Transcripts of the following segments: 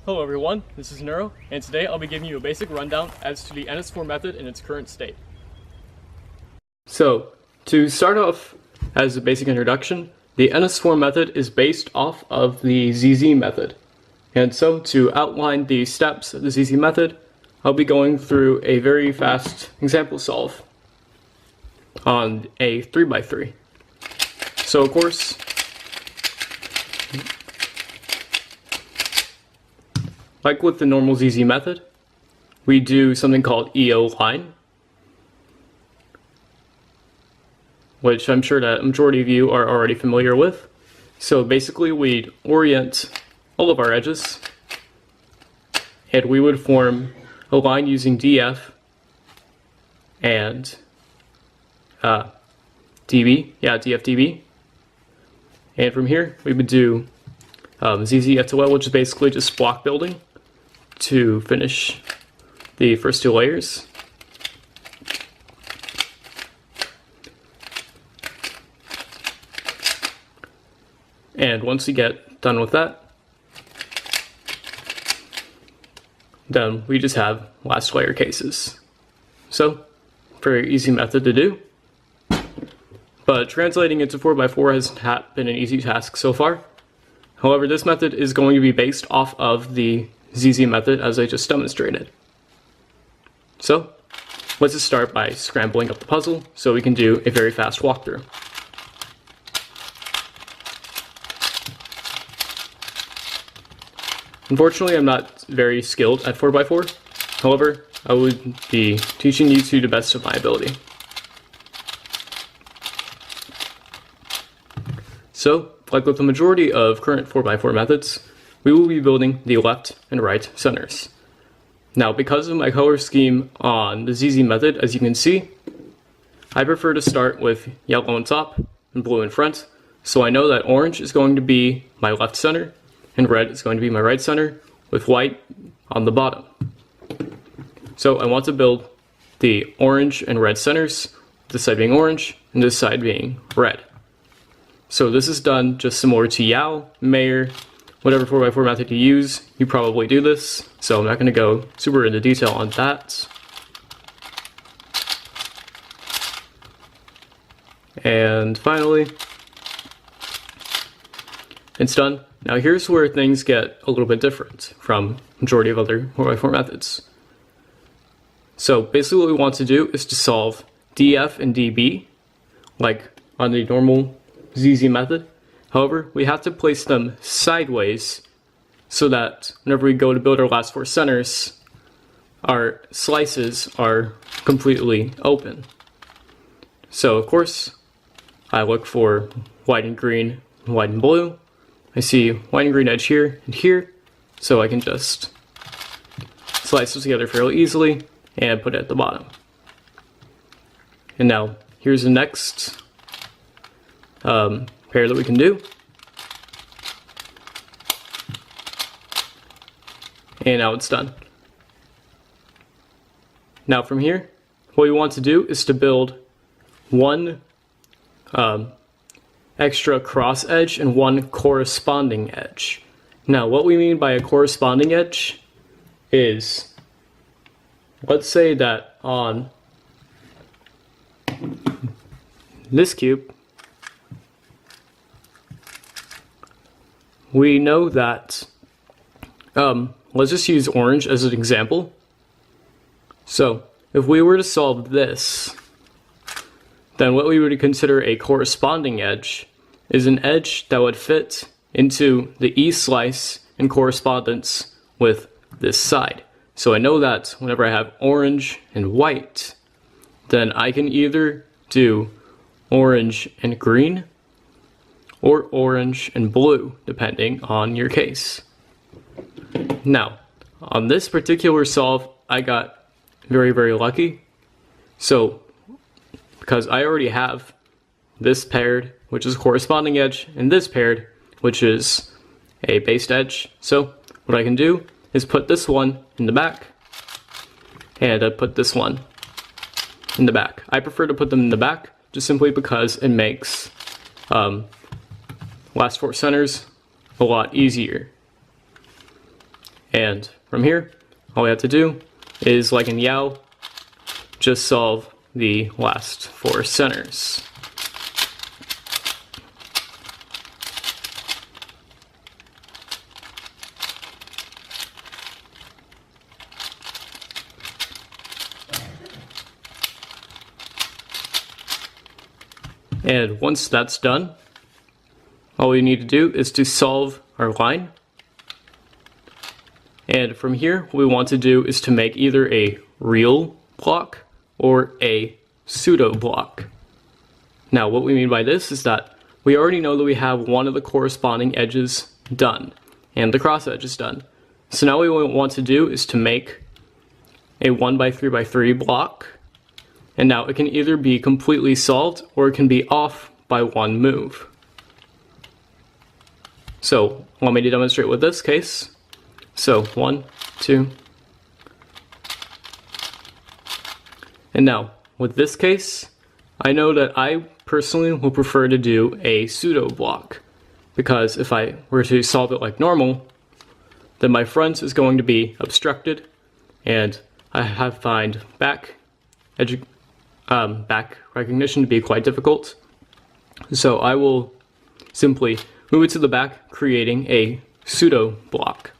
Hello everyone, this is Neuro, and today I'll be giving you a basic rundown as to the NS4 method in its current state. So, to start off as a basic introduction, the NS4 method is based off of the ZZ method. And so, to outline the steps of the ZZ method, I'll be going through a very fast example solve on a 3x3. So of course, like with the normal ZZ method, we do something called Iolite, which I'm sure that a majority of you are already familiar with. So basically we'd orient all of our edges, and we would form a line using DF and DB, DFDB. And from here we would do ZZFOL, which is basically just block building to finish the first two layers. And once we get done with that, then we just have last layer cases. So, very easy method to do. But translating into 4x4 has not been an easy task so far. However, this method is going to be based off of the ZZ method as I just demonstrated. So, let's just start by scrambling up the puzzle so we can do a very fast walkthrough. Unfortunately, I'm not very skilled at 4x4. However, I would be teaching you to the best of my ability. So, like with the majority of current 4x4 methods, we will be building the left and right centers. Now, because of my color scheme on the ZZ method, as you can see, I prefer to start with yellow on top and blue in front, so I know that orange is going to be my left center, and red is going to be my right center, with white on the bottom. So I want to build the orange and red centers, this side being orange, and this side being red. So this is done just similar to Yao, Mayer, whatever 4x4 method you use, you probably do this, so I'm not going to go super into detail on that. And finally, it's done. Now here's where things get a little bit different from majority of other 4x4 methods. So basically what we want to do is to solve DF and DB, like on the normal ZZ method. However, we have to place them sideways so that whenever we go to build our last four centers, our slices are completely open. So of course, I look for white and green, white and blue. I see white and green edge here and here, so I can just slice those together fairly easily and put it at the bottom. And now, here's the next pair that we can do. And now it's done. Now from here, what we want to do is to build one extra cross edge and one corresponding edge. Now what we mean by a corresponding edge is, let's say that on this cube, we know that, let's just use orange as an example. So if we were to solve this, then what we would consider a corresponding edge is an edge that would fit into the E slice in correspondence with this side. So I know that whenever I have orange and white, then I can either do orange and green or orange and blue, depending on your case. Now, on this particular solve, I got very, very lucky. So, because I already have this paired, which is a corresponding edge, and this paired, which is a based edge. So, what I can do is put this one in the back, and put this one in the back. I prefer to put them in the back, just simply because it makes last four centers a lot easier. And from here, all we have to do is, like in Yao, just solve the last 4 centers. And once that's done, all we need to do is to solve our line. And from here, what we want to do is to make either a real block or a pseudo block. Now, what we mean by this is that we already know that we have one of the corresponding edges done, and the cross edge is done. So now what we want to do is to make a 1x3x3 block. And now it can either be completely solved or it can be off by 1 move. So allow me to demonstrate with this case. So 1, 2. And now with this case, I know that I personally will prefer to do a pseudo block, because if I were to solve it like normal, then my front is going to be obstructed and I find back recognition to be quite difficult. So I will simply move it to the back, creating a pseudo block.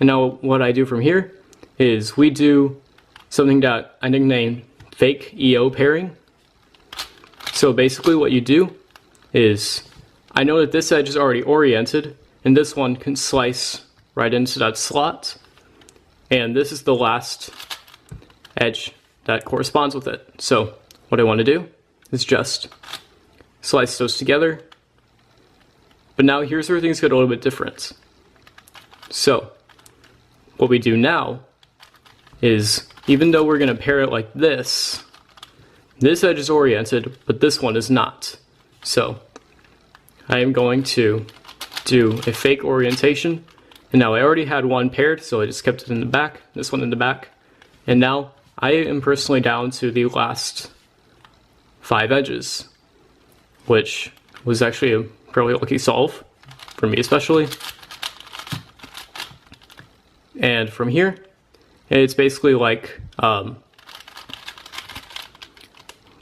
And now what I do from here is we do something that I nicknamed fake Eeo pairing. So basically what you do is, I know that this edge is already oriented and this one can slice right into that slot, and this is the last edge that corresponds with it. So what I want to do is just slice those together. But now here's where things get a little bit different. So what we do now is, even though we're going to pair it like this edge is oriented, but this one is not. So I am going to do a fake orientation. And now I already had one paired, so I just kept it in the back, this one in the back. And now I am personally down to the last 5 edges, which was actually a fairly lucky solve, for me especially. And from here, it's basically like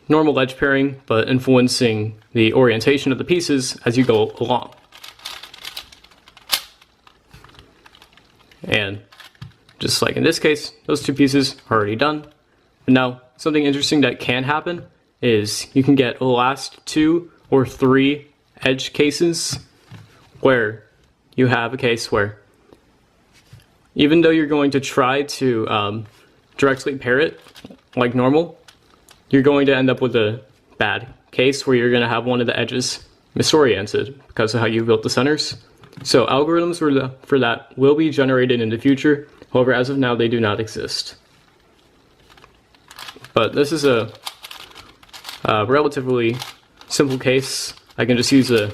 normal edge pairing, but influencing the orientation of the pieces as you go along. And just like in this case, those 2 pieces are already done. But now, something interesting that can happen is you can get the last 2 or 3 edge cases where you have a case where, even though you're going to try to directly pair it like normal, you're going to end up with a bad case where you're going to have one of the edges misoriented because of how you built the centers. So algorithms for that will be generated in the future. However, as of now, they do not exist. But this is a relatively simple case. I can just use a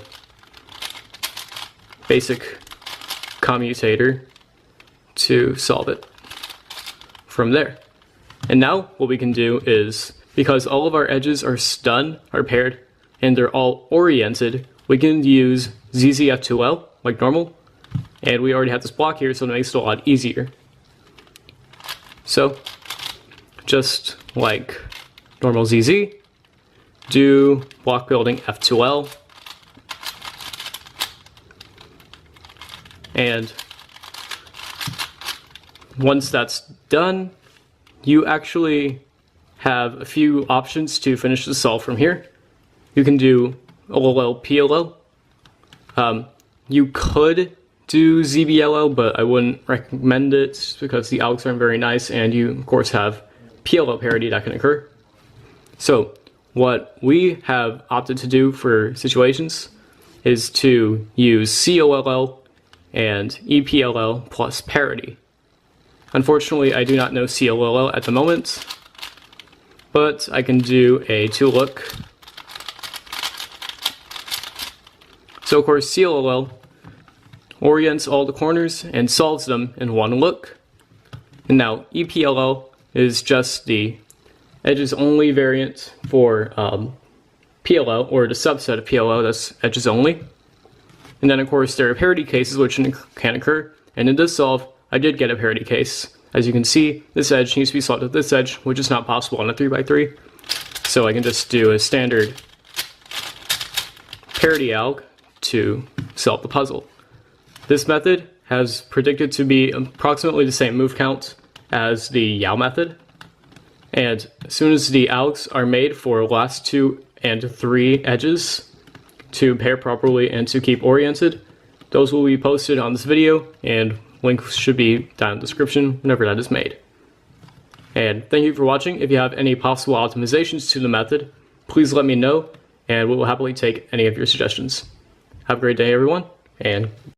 basic commutator to solve it from there. And now what we can do is, because all of our edges are paired, and they're all oriented, we can use ZZF2L like normal, and we already have this block here, so it makes it a lot easier. So just like normal ZZ, do block building F2L, and once that's done, you actually have a few options to finish the solve from here. You can do OLL, PLL. You could do ZBLL, but I wouldn't recommend it because the algs aren't very nice, and you of course have PLL parity that can occur. So what we have opted to do for situations is to use COLL and EPLL plus parity. Unfortunately, I do not know COLL at the moment, but I can do a 2-look. So of course, COLL orients all the corners and solves them in 1 look. And now EPLL is just the edges only variant for PLL, or the subset of PLL that's edges only. And then of course there are parity cases which can occur, and in this solve I did get a parity case. As you can see, this edge needs to be swapped with this edge, which is not possible on a 3x3. So I can just do a standard parity alg to solve the puzzle. This method has predicted to be approximately the same move count as the Yao method. And as soon as the algs are made for last 2 and 3 edges to pair properly and to keep oriented, those will be posted on this video, and links should be down in the description whenever that is made. And thank you for watching. If you have any possible optimizations to the method, please let me know, and we will happily take any of your suggestions. Have a great day, everyone, and